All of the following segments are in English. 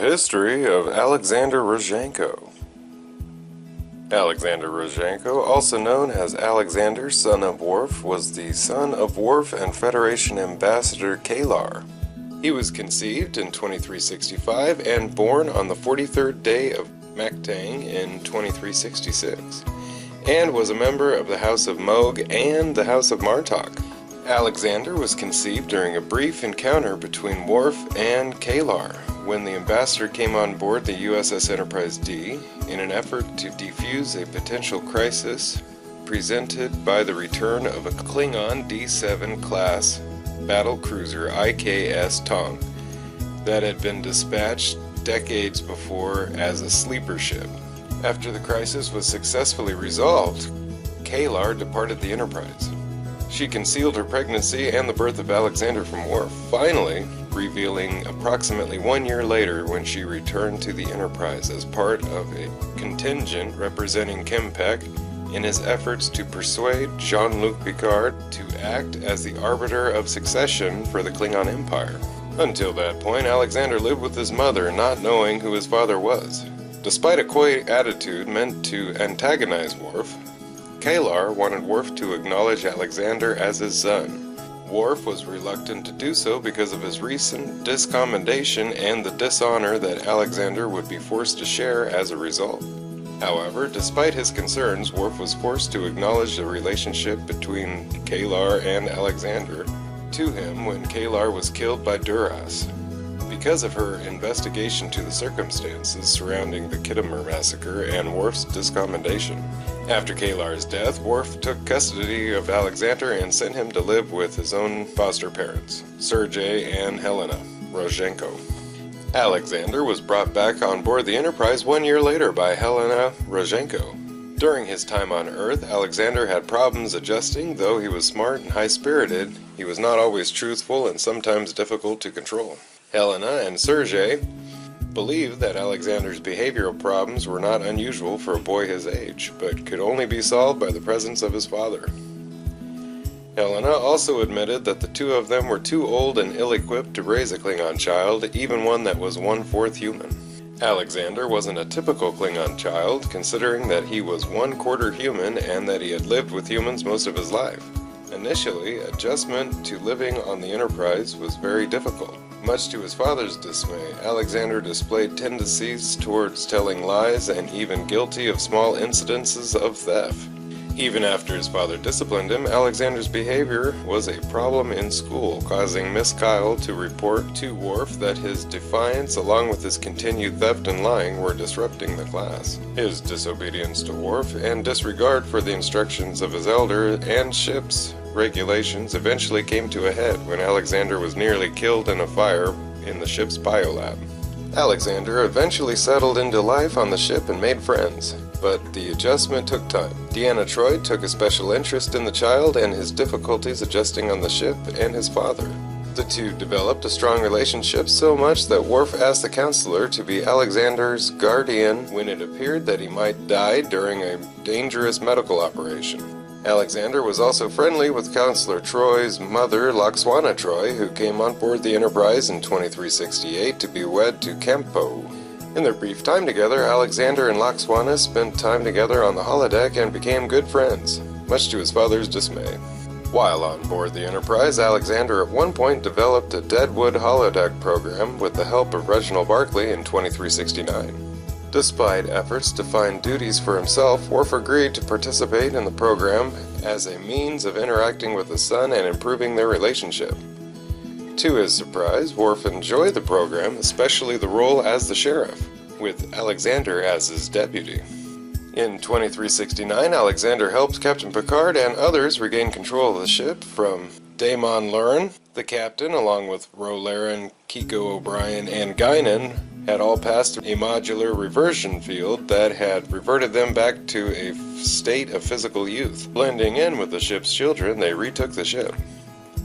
History of Alexander Rozhenko. Alexander Rozhenko, also known as Alexander, son of Worf, was the son of Worf and Federation Ambassador Kalar. He was conceived in 2365 and born on the 43rd day of Mactang in 2366, and was a member of the House of Moog and the House of Martok. Alexander was conceived during a brief encounter between Worf and Kalar when the ambassador came on board the USS Enterprise D in an effort to defuse a potential crisis presented by the return of a Klingon D7 class battle cruiser IKS Tong that had been dispatched decades before as a sleeper ship. After the crisis was successfully resolved, Kalar departed the Enterprise. She concealed her pregnancy and the birth of Alexander from Worf, finally revealing approximately 1 year later when she returned to the Enterprise as part of a contingent representing Kempek in his efforts to persuade Jean-Luc Picard to act as the arbiter of succession for the Klingon Empire. Until that point, Alexander lived with his mother, not knowing who his father was. Despite a coy attitude meant to antagonize Worf, Kalar wanted Worf to acknowledge Alexander as his son. Worf was reluctant to do so because of his recent discommendation and the dishonor that Alexander would be forced to share as a result. However, despite his concerns, Worf was forced to acknowledge the relationship between Kalar and Alexander to him when Kalar was killed by Duras. Because of her investigation to the circumstances surrounding the Khitomer massacre and Worf's discommendation. After Kalar's death, Worf took custody of Alexander and sent him to live with his own foster parents, Sergei and Helena Rozhenko. Alexander was brought back on board the Enterprise 1 year later by Helena Rozhenko. During his time on Earth, Alexander had problems adjusting. Though he was smart and high-spirited, he was not always truthful and sometimes difficult to control. Helena and Sergei believed that Alexander's behavioral problems were not unusual for a boy his age, but could only be solved by the presence of his father. Helena also admitted that the two of them were too old and ill-equipped to raise a Klingon child, even one that was 1/4 human. Alexander wasn't a typical Klingon child, considering that he was 1/4 human and that he had lived with humans most of his life. Initially, adjustment to living on the Enterprise was very difficult. Much to his father's dismay, Alexander displayed tendencies towards telling lies and even guilty of small incidences of theft. Even after his father disciplined him, Alexander's behavior was a problem in school, causing Miss Kyle to report to Worf that his defiance along with his continued theft and lying were disrupting the class. His disobedience to Worf and disregard for the instructions of his elder and ship's regulations eventually came to a head when Alexander was nearly killed in a fire in the ship's biolab. Alexander eventually settled into life on the ship and made friends, but the adjustment took time. Deanna Troi took a special interest in the child and his difficulties adjusting on the ship and his father. The two developed a strong relationship, so much that Worf asked the counselor to be Alexander's guardian when it appeared that he might die during a dangerous medical operation. Alexander was also friendly with Counselor Troy's mother, Laxwana Troi, who came on board the Enterprise in 2368 to be wed to Campo. In their brief time together, Alexander and Laxwana spent time together on the holodeck and became good friends, much to his father's dismay. While on board the Enterprise, Alexander at one point developed a Deadwood holodeck program with the help of Reginald Barclay in 2369. Despite efforts to find duties for himself, Worf agreed to participate in the program as a means of interacting with his son and improving their relationship. To his surprise, Worf enjoyed the program, especially the role as the sheriff, with Alexander as his deputy. In 2369, Alexander helped Captain Picard and others regain control of the ship from Damon Lurin, the captain, along with Ro Laren, Kiko O'Brien, and Guinan, had all passed a modular reversion field that had reverted them back to a state of physical youth. Blending in with the ship's children, they retook the ship.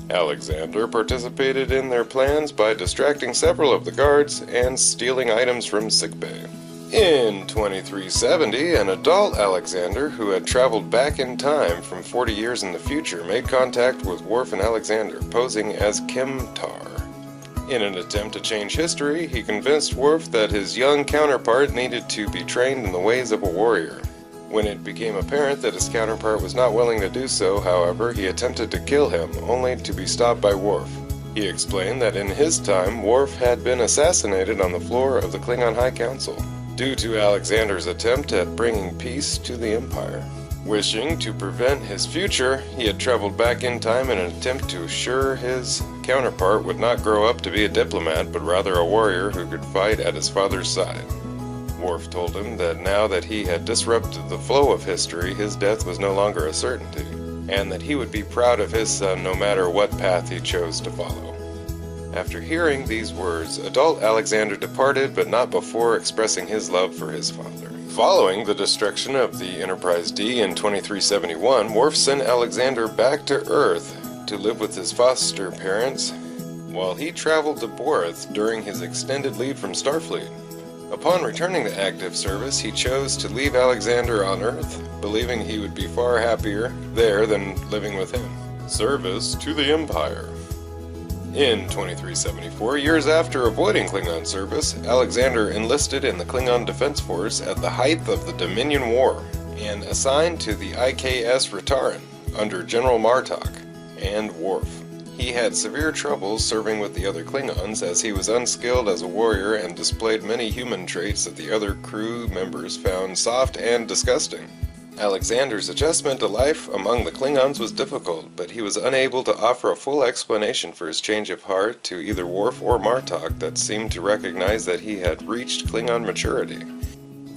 Alexander participated in their plans by distracting several of the guards and stealing items from sickbay. In 2370, an adult Alexander, who had traveled back in time from 40 years in the future, made contact with Worf and Alexander, posing as Chemtar. In an attempt to change history, he convinced Worf that his young counterpart needed to be trained in the ways of a warrior. When it became apparent that his counterpart was not willing to do so, however, he attempted to kill him, only to be stopped by Worf. He explained that in his time, Worf had been assassinated on the floor of the Klingon High Council, due to Alexander's attempt at bringing peace to the Empire. Wishing to prevent his future, he had traveled back in time in an attempt to assure his counterpart would not grow up to be a diplomat, but rather a warrior who could fight at his father's side. Worf told him that now that he had disrupted the flow of history, his death was no longer a certainty, and that he would be proud of his son no matter what path he chose to follow. After hearing these words, adult Alexander departed, but not before expressing his love for his father. Following the destruction of the Enterprise D in 2371, Worf sent Alexander back to Earth to live with his foster parents while he traveled to Borth during his extended leave from Starfleet. Upon returning to active service, he chose to leave Alexander on Earth, believing he would be far happier there than living with him. Service to the Empire. In 2374, years after avoiding Klingon service, Alexander enlisted in the Klingon Defense Force at the height of the Dominion War, and assigned to the IKS Rataran under General Martok and Worf. He had severe troubles serving with the other Klingons, as he was unskilled as a warrior and displayed many human traits that the other crew members found soft and disgusting. Alexander's adjustment to life among the Klingons was difficult, but he was unable to offer a full explanation for his change of heart to either Worf or Martok that seemed to recognize that he had reached Klingon maturity.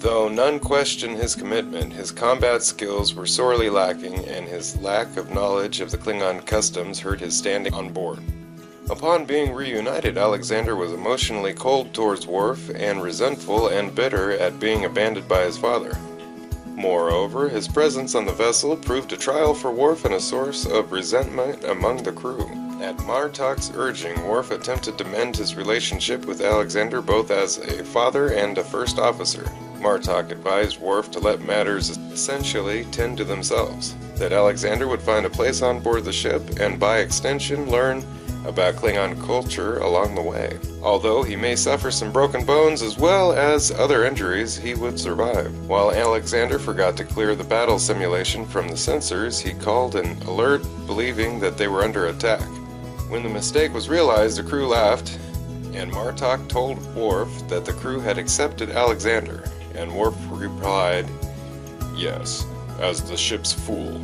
Though none questioned his commitment, his combat skills were sorely lacking, and his lack of knowledge of the Klingon customs hurt his standing on board. Upon being reunited, Alexander was emotionally cold towards Worf and resentful and bitter at being abandoned by his father. Moreover, his presence on the vessel proved a trial for Worf and a source of resentment among the crew. At Martok's urging, Worf attempted to mend his relationship with Alexander both as a father and a first officer. Martok advised Worf to let matters essentially tend to themselves, that Alexander would find a place on board the ship and by extension learn about Klingon culture along the way. Although he may suffer some broken bones as well as other injuries, he would survive. While Alexander forgot to clear the battle simulation from the sensors, he called an alert believing that they were under attack. When the mistake was realized, the crew laughed, and Martok told Worf that the crew had accepted Alexander, and Worf replied, "Yes, as the ship's fool."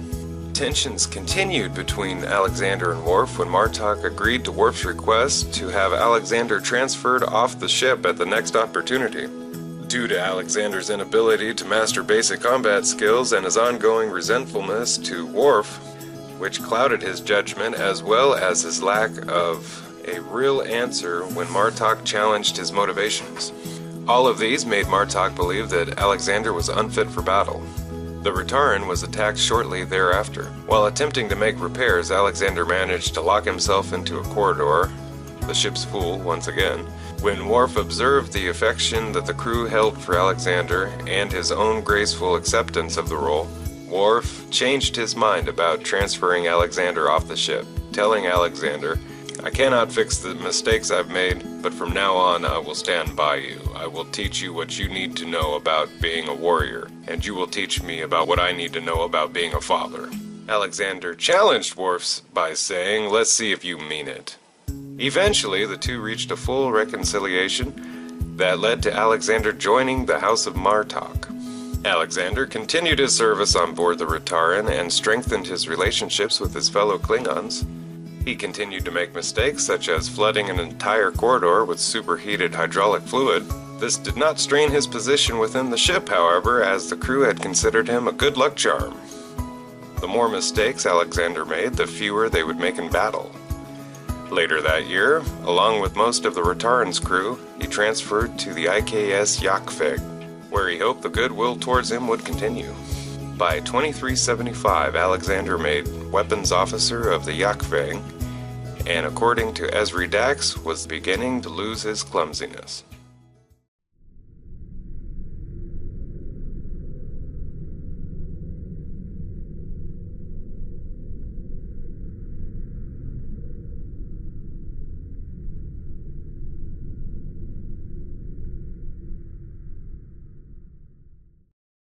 Tensions continued between Alexander and Worf when Martok agreed to Worf's request to have Alexander transferred off the ship at the next opportunity. Due to Alexander's inability to master basic combat skills and his ongoing resentfulness to Worf, which clouded his judgment as well as his lack of a real answer when Martok challenged his motivations. All of these made Martok believe that Alexander was unfit for battle. The Rataran was attacked shortly thereafter. While attempting to make repairs, Alexander managed to lock himself into a corridor, the ship's fool once again. When Worf observed the affection that the crew held for Alexander and his own graceful acceptance of the role, Worf changed his mind about transferring Alexander off the ship, telling Alexander, "I cannot fix the mistakes I've made, but from now on I will stand by you. I will teach you what you need to know about being a warrior, and you will teach me about what I need to know about being a father." Alexander challenged Worf by saying, "Let's see if you mean it." Eventually, the two reached a full reconciliation that led to Alexander joining the House of Martok. Alexander continued his service on board the Rataran and strengthened his relationships with his fellow Klingons. He continued to make mistakes such as flooding an entire corridor with superheated hydraulic fluid. This did not strain his position within the ship, however, as the crew had considered him a good luck charm. The more mistakes Alexander made, the fewer they would make in battle. Later that year, along with most of the Rataran's crew, he transferred to the IKS Yakfeg, where he hoped the goodwill towards him would continue. By 2375, Alexander made weapons officer of the Yakfeg, and according to Esri Dax, was beginning to lose his clumsiness.